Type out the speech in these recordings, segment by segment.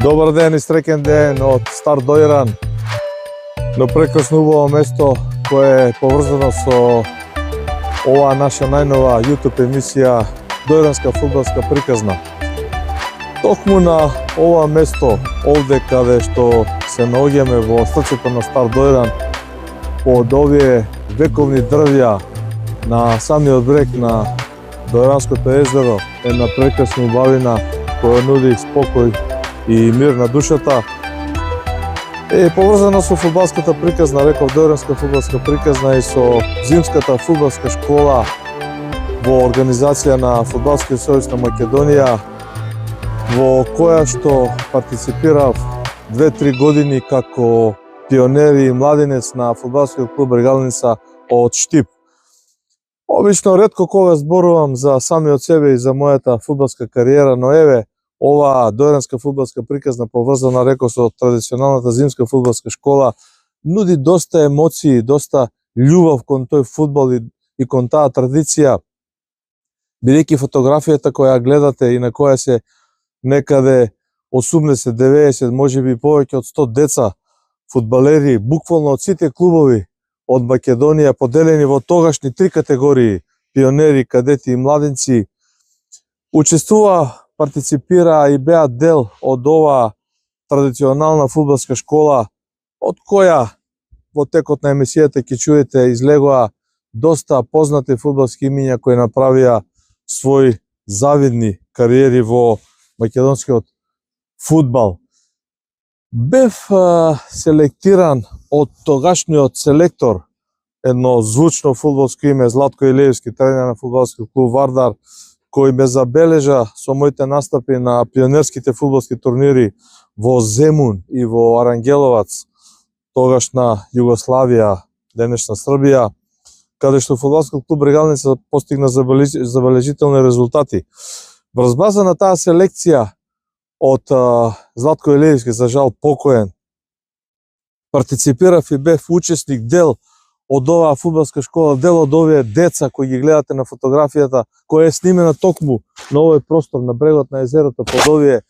Добар ден и среќен ден од Стар Дојран, на прекрасно убаво место кое е поврзано со оваа наша најнова YouTube емисија Дојранска фудбалска приказна. Токму на ова место, овде каде што се наоѓаме во срцето на Стар Дојран, под овие вековни дрвја на самиот брег на Дојранското езеро, една прекрасна убавина која нуди спокој и мир на душата, е поврзана со фудбалската приказна, реков Дојранска фудбалска приказна, и со зимската фудбалска школа во организација на Фудбалскиот сојуз на Македонија, во која што партиципирав 2-3 години како пионер и младенец на фудбалскиот клуб Регалница од Штип. Обично ретко кога зборувам за самиот себе и за мојата фудбалска кариера, но еве, оваа Дојранска фудбалска приказна, поврзана, реков, со традиционалната зимска фудбалска школа, нуди доста емоции, доста љубов кон тој фудбал и кон таа традиција, бидејќи фотографијата која гледате и на која се некаде 80, 90, можеби повеќе од 100 деца, фудбалери, буквално од сите клубови од Македонија, поделени во тогашни 3 категории: пионери, кадети и младенци, учествува, партиципира и беа дел од оваа традиционална фудбалска школа, од која во текот на емисијата ќе чуете излегоа доста познати фудбалски имиња кои направија своји завидни кариери во македонскиот фудбал. Бев селектиран од тогашниот селектор, едно звучно фудбалско име, Златко Илиевски, тренер на фудбалскиот клуб Вардар, кој ме забележа со моите настапи на пионерските фудбалски турнири во Земун и во Арангеловац, тогашна Југославија, денешна Србија, каде што фудбалскиот клуб Регалница постигна забележителни резултати. Врз база на таа селекција од Златко Илиевски, за жал покоен, партиципирав и бев учесник, дел од оваа фудбалска школа, дел од овие деца кои ги гледате на фотографијата, која е снимена токму на овој простор, на брегот на езерото, под овие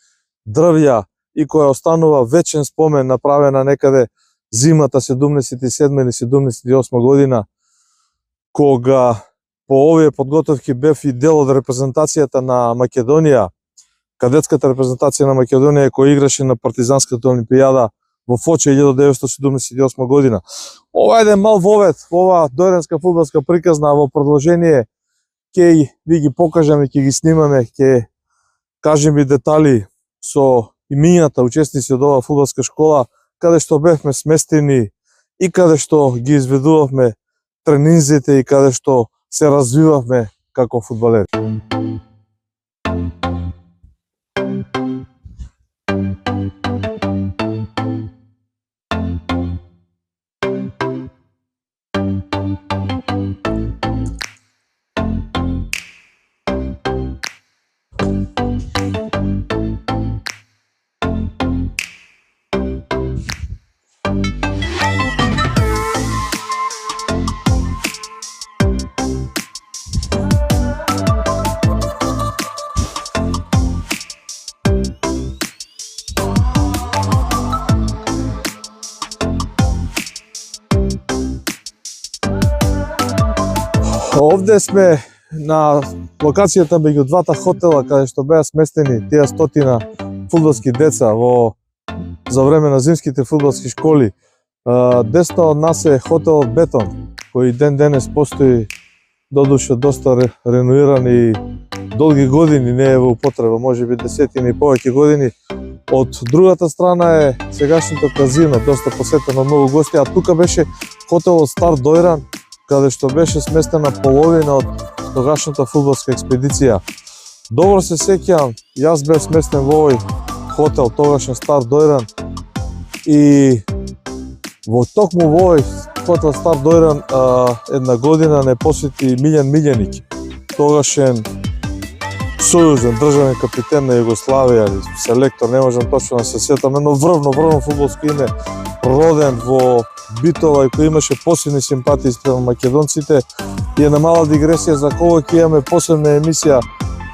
дрвја, и која останува вечен спомен, направена некаде зимата 77 или 78 година, кога по овие подготовки бев и дел од репрезентацијата на Македонија, кадетската репрезентација на Македонија, која играше на Партизанската олимпијада во Фоче 1978 година. Ова е еден мал вовед во оваа Дојранска фудбалска приказна, во продолжение ќе ви ги покажам и ќе ги снимаме, ќе кажем и детали со имињата учесници од оваа фудбалска школа, каде што бевме сместени и каде што ги изведувавме тренинзите и каде што се развивавме како фудбалери. Овде сме на локацијата меѓу двата хотела, каде што беа сместени тие 100 фудбалски деца за време на зимските фудбалски школи. Десно од нас е хотелот Бетон, кој ден денес постои, додуше доста ренуиран и долги години не е во употреба, можеби десетини и повеќе години. Од другата страна е сегашното казино, доста посетено, многу гости, а тука беше хотелот Стар Дојран, каде што беше сместена половина од тогашната фудбалска експедиција. Добро се сеќавам, јас бев сместен во овој хотел, тогашен Стар Дојран, и во токму во овој хотел Стар Дојран една година не посети Милјан Милјаник, тогашен сојузен државен капитен на Југославија, селектор, не можам точно да се сетам, едно врвно фудбалско име, роден во Битола и кој имаше посебни симпатии спрема македонците. И една мала дигресија за кого ќе имаме посебна емисија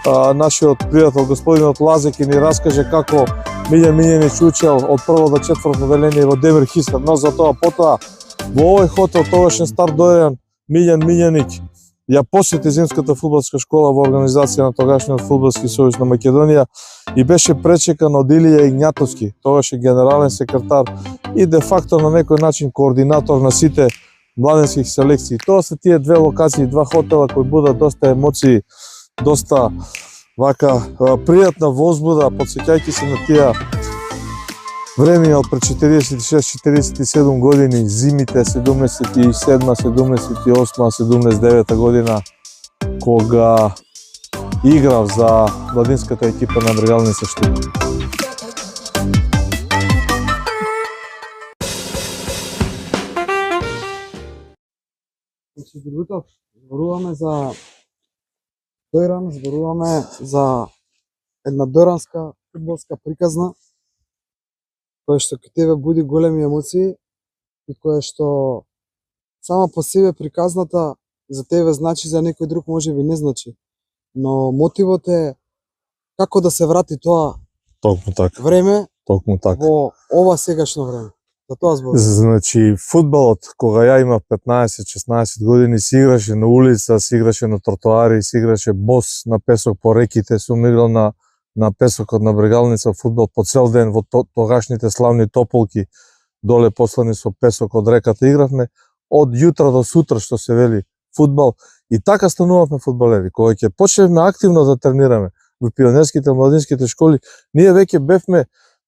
нашиот пријател господинот Лазе ќе ни раскаже како Милјан Милјанич учел од прво до четврто одделение во Демир Хистер, но за тоа потоа во овој хотел тогашен Стар Дојран Милјан Милјанич ја посети зимската фудбалска школа во организација на тогашниот фудбалски сојуз на Македонија и беше пречекан од Илија Игњатовски, тогаш генерален секретар и де факто на некој начин координатор на сите младенски селекции. Тоа се тие две локации, два хотела кои будат доста емоции, доста вака пријатна возбуда, потсеќајќи се на тие време од пред 46-47 години, зимите 77, 78, 79 година, кога играв за младинската екипа на Брегалница Штип. Диргутов, зборуваме за Дојран, зборуваме за една дојранска фудбалска приказна, која што кај тебе буди големи емоции и која што сама по себе приказната за тебе значи, за некој друг можеби не значи. Но мотивот е како да се врати тоа Токму така. време Токму така. во ова сегашно време. За тоа зборувам. Значи, фудбалот, кога ја имав 15-16 години, се играше на улица, се играше на тротоари, се играше бос на песок по реките, сум играл на песокот на Брегалница фудбал по цел ден во тогашните славни тополки, доле послани со песок од реката игравме, од јутра до сутра, што се вели, фудбал. И така станувавме фудбалери. Кога ќе почневме активно да тренираме во пионерските, младинските школи, ние веќе бевме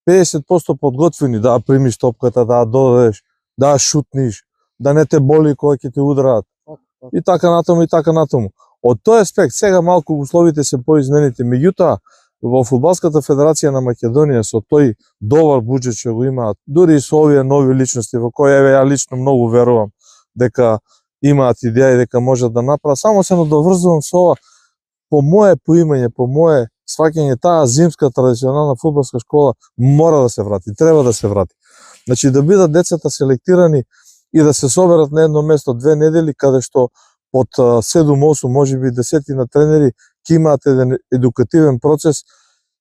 50% подготвени да примиш топката, да додадеш, да шутниш, да не те боли кога ќе те удараат. И така натаму, и така натаму. Од тој аспект, сега малку условите се поизмените, меѓутоа, во Фудбалската федерација на Македонија со тој добар буџет што го имаат, дури и со овие нови личности во кои ја лично многу верувам дека имаат идеја и дека можат да направат, само се надоврзувам со ова, по моје поимање, по моје сваќање, таа зимска традиционална фудбалска школа мора да се врати, треба да се врати. Значи да бидат децата селектирани и да се соберат на едно место 2 недели, каде што под 7-8, можеби 10 на тренери ќе имаат еден едукативен процес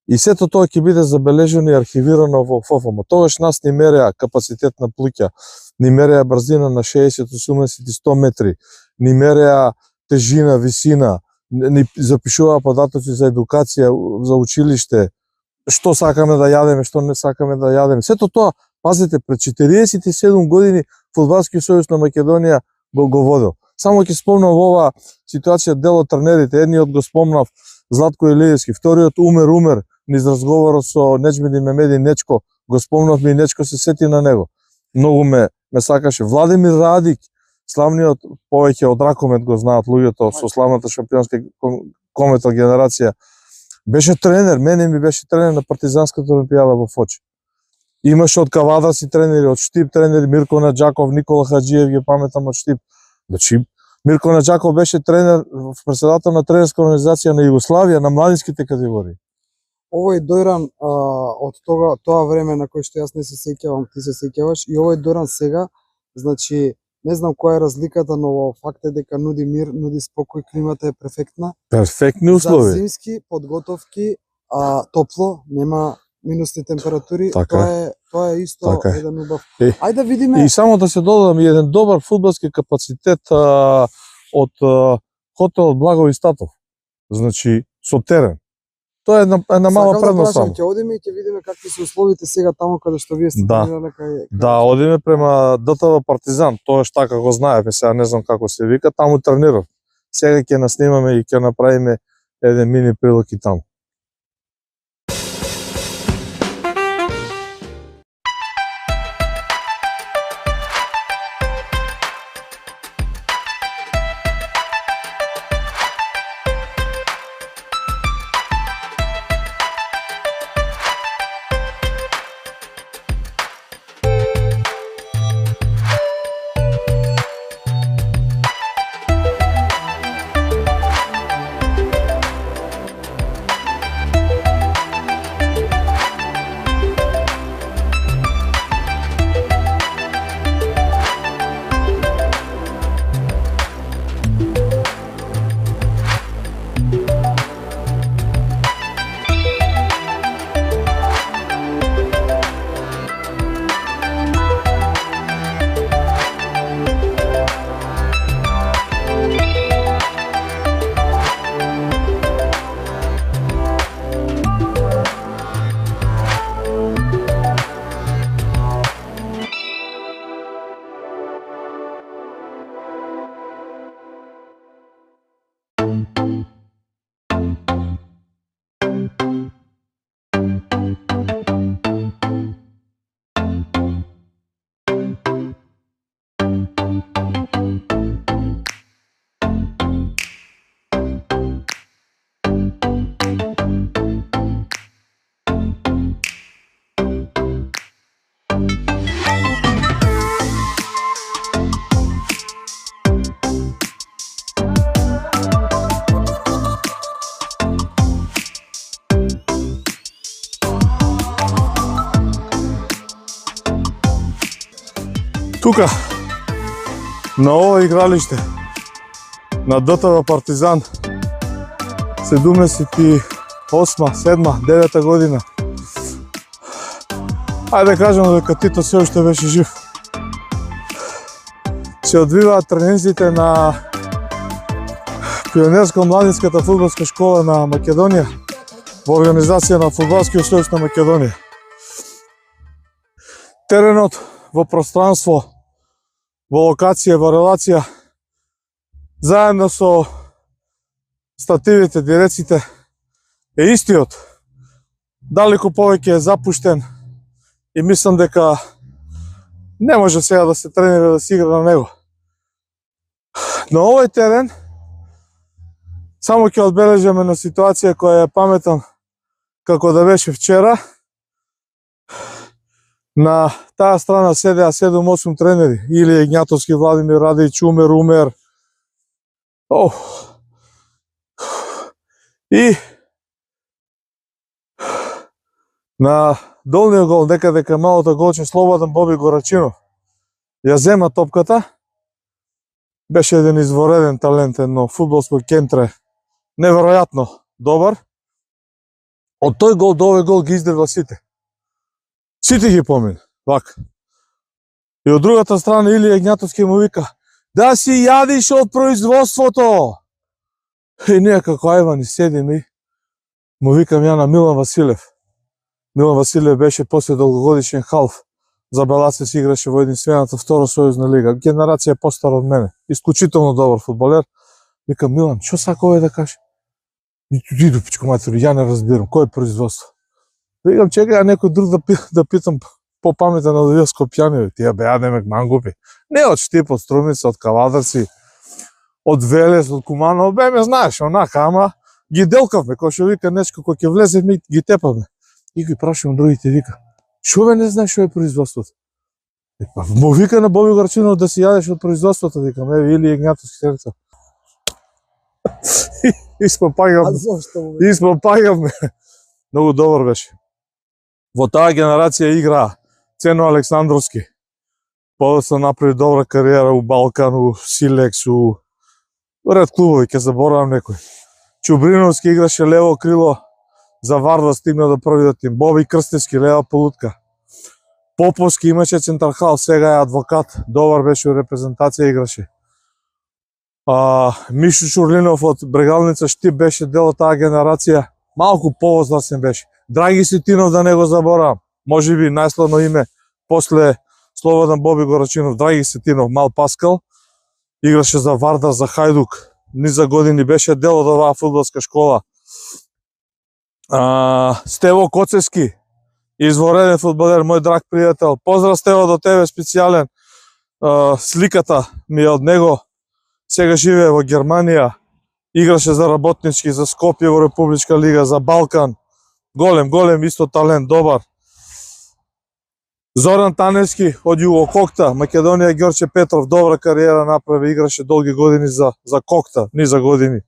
и сето тоа ќе биде забележено и архивирано во ФОФМ. Тогаш нас ни мереа капацитет на плуќа, ни мереа брзина на 60, 80 и 100 метри, ни мереа тежина, висина, ни запишуваа податоци за едукација, за училиште, што сакаме да јадеме, што не сакаме да јадеме. Сето тоа, пазите, пред 47 години Фудбалски сојуз на Македонија го водел. Само ќе спомнам во оваа ситуација дел од тренерите, едниот го спомнав Златко Илиевски, вториот Умер, низ разговорот со Неџмеди Мемеди Нечко, го спомнав ми Нечко се сети на него. Многу ме сакаше. Владимир Радик, славниот, повеќе од Ракомет го знаат луѓето со славната шампионска комета генерација, беше тренер, мене ми беше тренер на партизанската олимпијада во Фочи. Имаше од Кавадарци тренери, од Штип тренери, Мирко Наџаков, Никола Хаџиев ги паметам од Штип. Значи, Мирко Наџаков беше тренер, председател на тренерска организација на Југославија на младинските категории. Овој Дојран од тоа време на кој што јас не се сеќавам, ти се сеќаваш, и овој Дојран сега, значи не знам која е разликата, но факт е дека нуди мир, нуди спокој, климата е перфектна. Перфектни услови. За зимски подготовки, топло, нема минусни температури, Така тоа е исто така еден убав. Ајде да видиме. И само да се додадам еден добар фудбалски капацитет од хотел Благови Статов. Значи со терен. Тоа е една мала предност само. Ќе одиме и ќе видиме какви се условите сега таму каде што вие сте тренирале кај. Да, одиме према ДТВ Партизан, тоа што така го знаеме, сега не знам како се вика, таму тренирав. Сега ќе наснимаме и ќе направиме еден мини прилог и таму. Тука, на ова игралиште, на ДТВ Партизан, 78, 7, 9 година. Ајде да кажем дека Тито се уште беше жив. Се одвиваат тренинзите на Пионерско-младинската фудбалска школа на Македонија во организација на Фудбалскиот сојуз на Македонија. Теренот во пространство, во локација, во релација, заедно со стативите, диреците, е истиот. Далеку повеќе е запуштен и мислам дека не може сега да се тренира да се игра на него. На овој терен само ќе одбележаме на ситуација која е паметам како да беше вчера. На таа страна седеа 7-8 тренери, Илија Игњатовски, Владимир Радиć, Умер. И на долниот гол, некаде кај малото голче, Слободан Боби Горачинов ја зема топката. Беше еден извореден талентен, но фудбалско кентре неверојатно добар. Од тој гол до овој гол ги издрва сите. Сите ги помина, вака. И од другата страна Илија Игњатовски му вика: "Да си јадиш од производството!" И ние како ајвани седим и му викам ја на Милан Василев. Милан Василев беше после долгогодишен халф. За Белаце си играше во единствената втора сојузна лига. Генерација постар од мене. Исклучително добар фудбалер. Викам: "Милан, што сака овој да каже?" Иду пичко матери, ја не разбирам, кој е производство? Викам: "Чекај, ја некој друг да питам по-паметен од овие скопјани, тие беа демек мангупи. Не од Штип, од Струмица, од Кавадарци, од Велес, од Куманово, бе ме знаеш, онака, ама ги делкавме, кој што вика нешко кој ќе влезе, ми ги тепавме." И ги прашувам другите, вика: "Шо бе не знаеш што е производството?" Му вика на Боби Горачинов да си јадеш од производството, викам: "Еве Илија Игњатовски седица." Испопагавме. Многу добар беше. Во таа генерација игра Цено Александровски. Подоцна направи добра кариера у Балкан, у Силекс, у ред клубови, ќе заборавам некој. Чубриновски играше лево крило, за Варда стигна до првиот тим. Боби Крстевски лева полутка. Поповски имаше централ, сега е адвокат, добар беше у репрезентација играше. Мишо Шурлинов од Брегалница Штип беше дел од таа генерација, малку повозрасен беше. Драги Ситинов, да не го заборавам, можеби најславно име после Слободан Боби Горачинов, Драги Ситинов, Мал Паскал, играше за Вардар, за Хајдук, низа години беше дел од оваа фудбалска школа. Стево Коцески, извореден фудбалер, мој драг пријател. Поздрав, Стево, до тебе специјален. Сликата ми е од него. Сега живее во Германија. Играше за Работнички, за Скопје во Републичка лига, за Балкан. Голем, исто талент, добар. Зоран Таневски од Југо Кокта, Македонија, Ѓорче Петров, добра кариера направи, играше долги години за Кокта, низа години.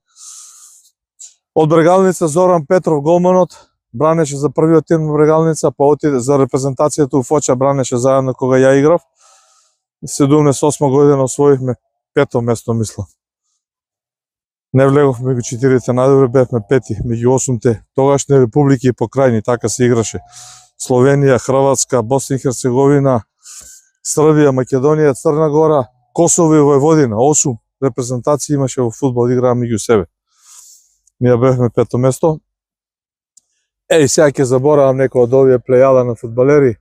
Од Брегалница Зоран Петров, голманот, бранеше за првиот тим на Брегалница, па отиде за репрезентацијата у Фоча, бранеше заедно кога ја играв. 78 година освоивме 5-то место, мислам. Не влеговме меѓу 4-те најдобри, бевме 5-ти меѓу 8-те. Тогашни републики и покрајни, така се играше. Словенија, Хрватска, Босна и Херцеговина, Србија, Македонија, Црна Гора, Косово и Војводина. 8 репрезентации имаше во фудбал, играа меѓу себе. Ние бевме 5-то место. Сега ќе заборавам некој од овие плејада на фудбалери.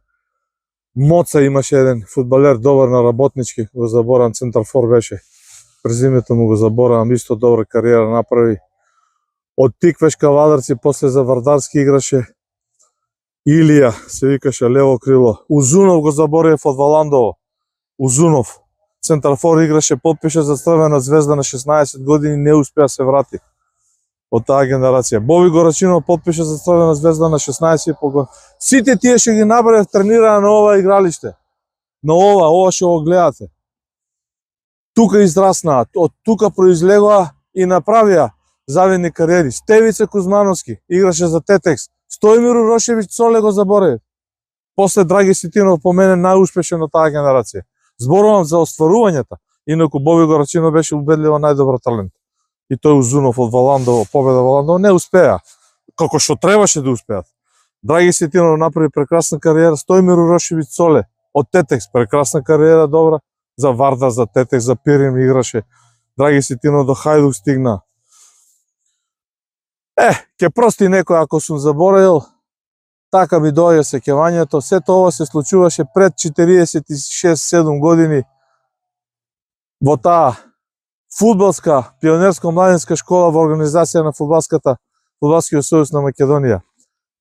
Моца имаше еден фудбалер, добар на Работнички, го заборавам, центарфор беше. Презимето му го заборавам, исто добра кариера направи. Од Тиквеш Кавадарци, после за Вардарски играше Илија, се викаше лево крило. Узунов го заборев од Валандово. Узунов, центарфор играше, потпише за Црвена звезда на 16 години, не успеа се врати од таа генерација. Боби Горачинов потпише за Црвена звезда на 16,5 години. Сите тие што ги набрав тренираа на ова игралиште. На ова што го гледате. Тука израснаа, од тука произлегоа и направија завидни кариери. Стевица Кузмановски играше за Тетекс. Стојмир Урошевиќ Цоле го заборев. После Драги Ситинов по мене најуспешен од таа генерација. Зборувам за остварувањата, инаку Боби Горачинов беше убедливо најдобар талент. И тој Узунов од Валандово, победа Валандово, не успеа. Како што требаше да успеат. Драги Ситинов направи прекрасна кариера, Стојмир Урошевиќ Цоле од Тетекс, прекрасна кариера, добра. За Вардар, за Тетекс, за Пирин играше. Драги Ситинов до Хајдук стигна. Ке прости некој ако сум заборавил, така ми доаѓа сеќавањето. Сето ова се случуваше пред 46-7 години во таа фудбалска, пионерско-младинска школа во организација на Фудбалскиот сојуз на Македонија.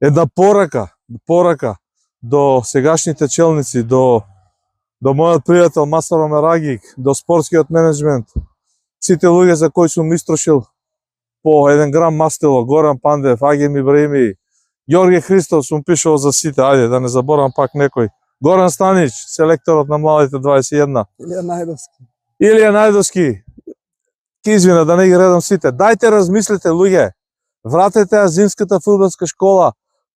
Една порака до сегашните челници, до мојот пријател Масаро Мерагик, до спортскиот менеджмент, сите луѓе за кои сум истрошил по 1 грам мастило, Горан Пандев, Агем Ибраими, Јорге Христов сум пишал за сите, ајде да не заборам пак некој. Горан Станич, селекторот на младите 21. Илија Најдовски. Ке извина да не ги редам сите. Дајте размислете луѓе. Вратете ја зимската фудбалска школа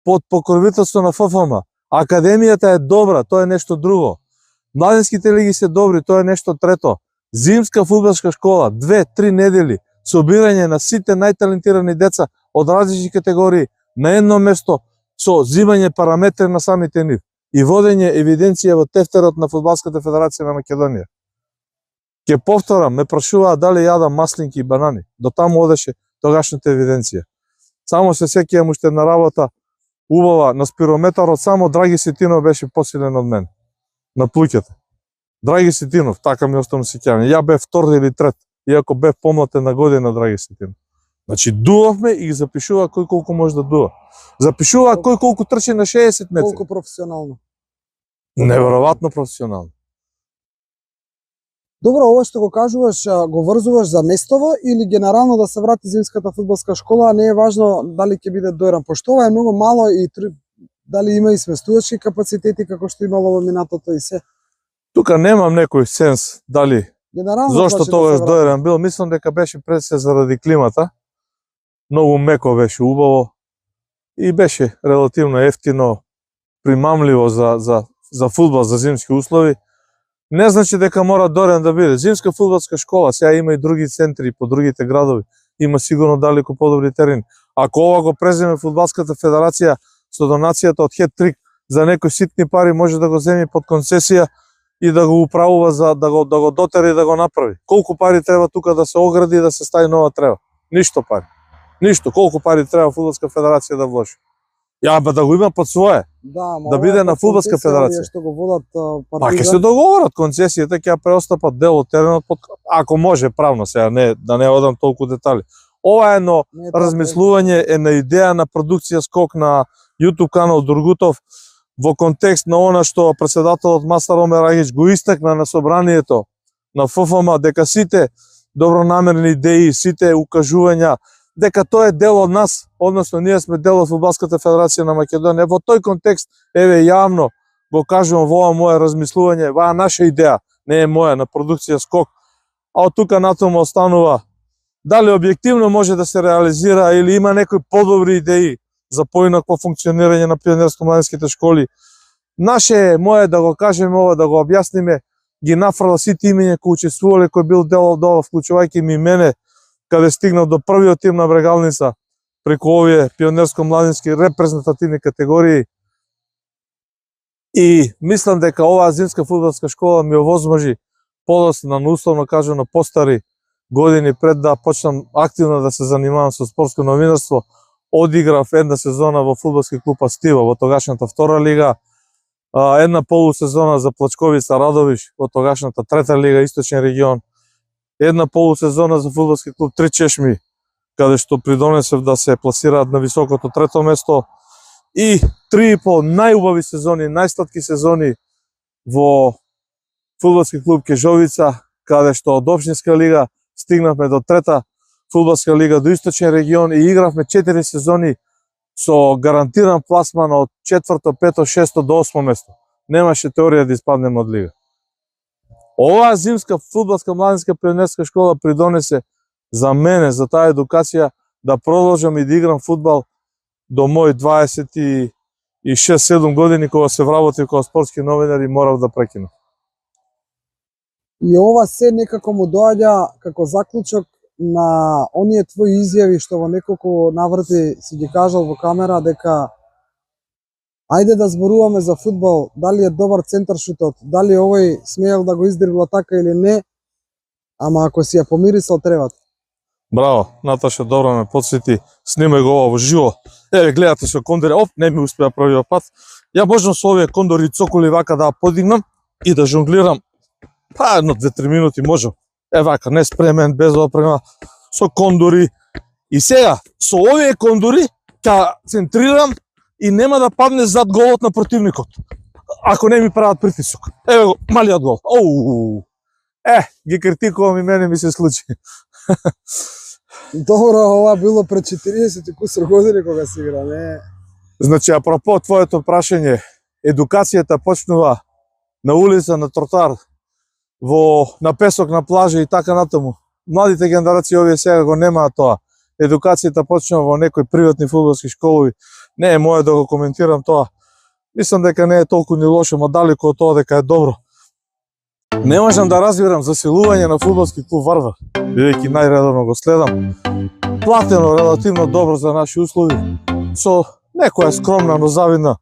под покровителство на ФФМ. Академијата е добра, тоа е нешто друго. Младинските лиги се добри, тоа е нешто трето. Зимска фудбалска школа, 2-3 недели, собирање на сите најталентирани деца од различни категории на едно место со зимање параметри на самите нив и водење евиденција во тефтерот на Фудбалската федерација на Македонија. Ке повторам, ме прашуваа дали јадам маслинки и банани. До таму одеше тогашната евиденција. Само се сеќавам уште една работа убава на спирометарот, само Драги Ситинов беше посилен од мен на плуќата. Драги Ситинов, така ми остана сеќавање. Ја бев втор или трет, иако бев помлатен на година Драги Ситинов. Значи дувавме и ги запишува кој колку може да дува. Запишува кој колку трчи на 60 метри. Колку професионално. Неверојатно професионално. Добро, ова што го кажуваш, го врзуваш за местово или генерално да се врати зимската фудбалска школа, не е важно дали ќе биде Дојран, пошто ова е многу мало и дали има и сместувачки капацитети како што имало во минатото и се. Тука немам некој сенс дали Генерално зошто тогаш да Дојран бил, мислам дека беше пред се заради климата. Многу меко беше, убаво и беше релативно ефтино, примамливо за фудбал, за зимски услови. Не значи дека мора Дојран да биде. Зимска фудбалска школа, сега има и други центри по другите градови. Има сигурно далеку подобри терени. Ако ова го преземе Фудбалската федерација со донацијата од Хет-трик за некои ситни пари, може да го земи под концесија и да го управува за да го дотери и да го направи. Колку пари треба тука да се огради и да се стави нова трева? Ништо пари. Ништо. Колку пари треба Фудбалска федерација да вложи? Ја да го има под свое. Да биде на Фудбалска федерација. Што го водат Па ќе се договорат, концесијата ќе ја преостапат дел од теренот под, ако може правно сега, не да не одам толку детали. Ова е едно размислување, една идеја на продукција скок на YouTube канал Дургутов во контекст на она што претседателот Масаро Мерагич го истакна на собранието на ФФМ, дека сите добронамерни идеи, сите укажувања, дека тоа е дел од нас, односно ние сме дел од Фудбалската федерација на Македонија. Во тој контекст, еве јавно го кажувам во ова мое размислување, ова наша идеја, не е моја, на продукција скок, а од тука натаму останува дали објективно може да се реализира или има некои подобри идеи за поинакво функционирање на пионерско-младинските школи. Наше е мое да го кажеме ова, да го објасниме, ги нафрла сите имења кои учествувале, кои бил дел од ова, вклучувајќи ми мене, каде стигнав до првиот тим на Брегалница, преку овие пионерско-младински репрезентативни категории. И мислам дека оваа зимска фудбалска школа ми овозможи подоцна, условно кажано, постари години пред да почнам активно да се занимавам со спортско новинарство. Одиграв една сезона во фудбалски клуб Астива во тогашната втора лига, една полусезона за Плачковица Радовиш во тогашната трета лига, Источен регион, една полусезона за фудбалски клуб Три Чешми каде што придонесев да се пласираат на високото трето место и 3,5 најубави сезони, најстатки сезони во фудбалски клуб Кежовица, каде што од општинска лига стигнавме до трета фудбалска лига до Источен регион и игравме 4 сезони со гарантиран пласман од 4-то, 5-то, 6-то до 8-то место. Немаше теорија да испаднеме од лига. Оваа зимска фудбалска младинска пионерска школа придонесе за мене, за таа едукација, да продолжам и да играм фудбал до мој 26-7 години, кога се вработив како спортски новинар и морав да прекинам. И ова се некако му доаѓа како заклучок на оние твои изјави што во неколку наврати си ги кажал во камера дека ајде да зборуваме за фудбал, дали е добар центаршутот, дали овој смеел да го издрибла така или не, ама ако си ја помирисал требат. Браво, Наташа, добро ме подсети, снимај го ова во живо. Еве, гледате со кондори, оп, не ми успеа првиот пат. Ја можам со овие кондори цоколи вака да подигнам и да жонглирам, па едно 2-3 минути можам. Вака, не спремен, без опрема, со кондори. И сега, со овие кондори, ќе центрирам и нема да падне зад голот на противникот, ако не ми прават притисок. Еве го, малиот гол. Оу! Ги критикувам и мене ми се случи. Добро, ова било пред 40 и кусор години кога се игра, не? Значи, апропо твоето прашање, едукацијата почнува на улица, на тротар, на песок, на плажа и така натаму. Младите генерации овие сега го немаат тоа. Едукацијата почнува во некои приватни фудбалски школови. Не е моје да го коментирам тоа. Мислам дека не е толку ни лошо, ма далеку од тоа дека е добро. Не можам да разбирам заселување на фудбалски клуб Варвар, бидејќи најредовно го следам. Платено релативно добро за наши услови, со некоја скромна, но завидна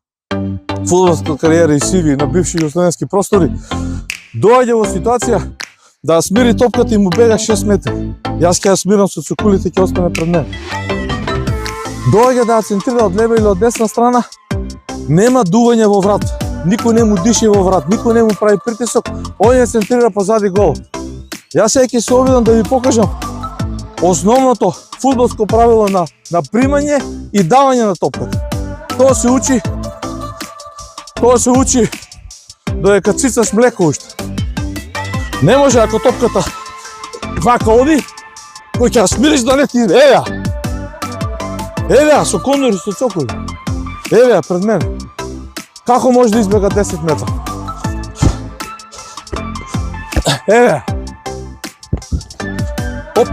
фудбалска кариера и CV на бивши југословенски простори, доаѓа во ситуација да смири топката и му бега 6 метри. Јас ќе ја смирам со цукулите, ќе остане пред мене. Доаѓа да ја центрира од лева или од десна страна, нема дување во врат. Никој не му диши во врат, никој не му прави притисок, ој ја центрира позади гол. Јас сега ќе се обидам да ви покажам основното фудбалско правило на примање и давање на топката. Тоа се учи додека цицаш млеко уште. Не може ако топката вака оди, кој ќе ја смириш да лети, еве ја, со кондори, со цоколи. Еве ја пред мене. Како може да избега 10 метра? Еве ја. Оп.